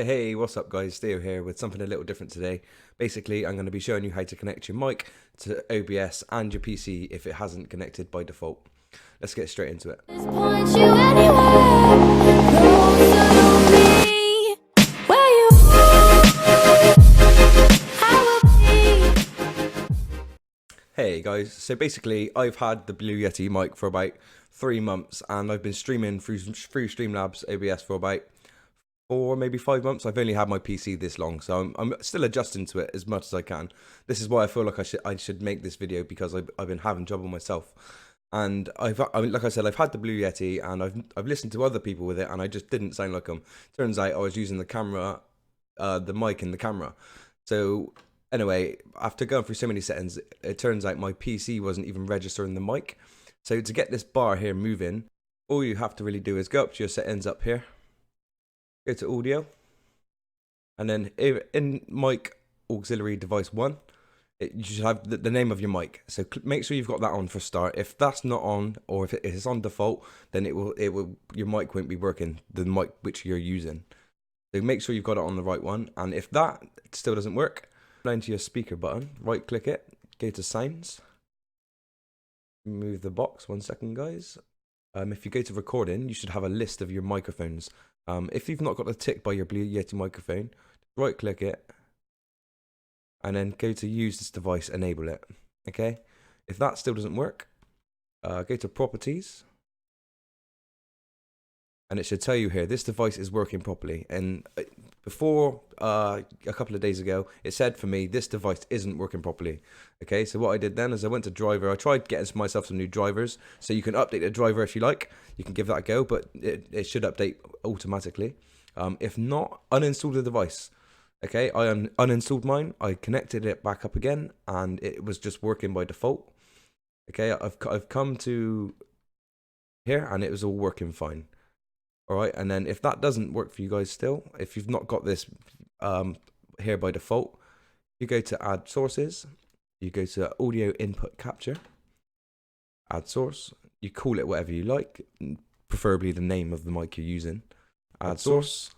Hey, what's up guys, Theo here with something a little different today. Basically, I'm going to be showing you how to connect your mic to OBS and your PC if it hasn't connected by default. Let's get straight into it. Hey guys, so basically I've had the Blue Yeti mic for about 3 months and I've been streaming through STREAMLABS OBS for about 4, maybe 5 months. I've only had my PC this long, so I'm still adjusting to it as much as I can. This is why I feel like I should make this video, because I've been having trouble myself. And like I said, I've had the Blue Yeti and I've listened to other people with it and I just didn't sound like them. Turns out I was using the camera, the mic in the camera. So anyway, after going through so many settings, it turns out my PC wasn't even registering the mic. So to get this bar here moving, all you have to really do is go up to your settings up here. Go to audio, and then in mic auxiliary device 1, you should have the name of your mic. So make sure you've got that on for start. If that's not on, or if it's on default, then your mic won't be working, the mic which you're using. So make sure you've got it on the right one. And if that still doesn't work, go into your speaker button, right click it, go to sounds, move the box. 1 second guys. If you go to recording, you should have a list of your microphones. If you've not got the tick by your Blue Yeti microphone, right click it and then go to use this device, enable it. Okay, if that still doesn't work, go to properties and it should tell you here this device is working properly. And before a couple of days ago, it said for me this device isn't working properly. Okay, so what I did then is I went to driver. I tried getting myself some new drivers, so you can update the driver if you like. You can give that a go, but it should update automatically. If not, uninstall the device. Okay, I uninstalled mine. I connected it back up again, and it was just working by default. Okay, I've come to here, and it was all working fine. All right, and then if that doesn't work for you guys still, if you've not got this here by default, you go to add sources, you go to audio input capture, add source, you call it whatever you like, preferably the name of the mic you're using, add source,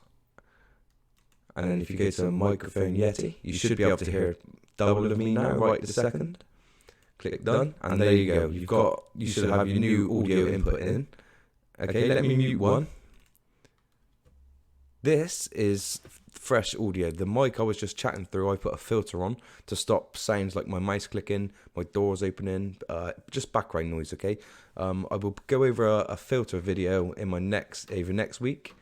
and then if you go to microphone Yeti, you should be able to hear double of me now right this second. Click done, and there you go. You should have your new audio input in. Okay, let me mute one. This is fresh audio. The mic I was just chatting through, I put a filter on to stop sounds like my mouse clicking, my doors opening, just background noise, okay? I will go over a filter video in my next week,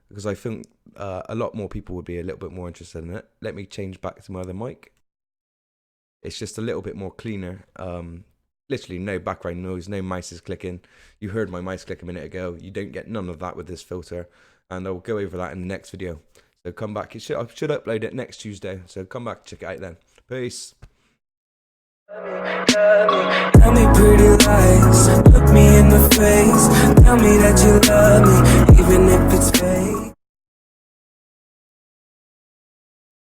because I think a lot more people would be a little bit more interested in it. Let me change back to my other mic. It's just a little bit more cleaner. Literally no background noise, no mice clicking. You heard my mouse click a minute ago. You don't get none of that with this filter. And I'll go over that in the next video. So come back. I should upload it next Tuesday. So come back, check it out then. Peace. Tell me pretty lies.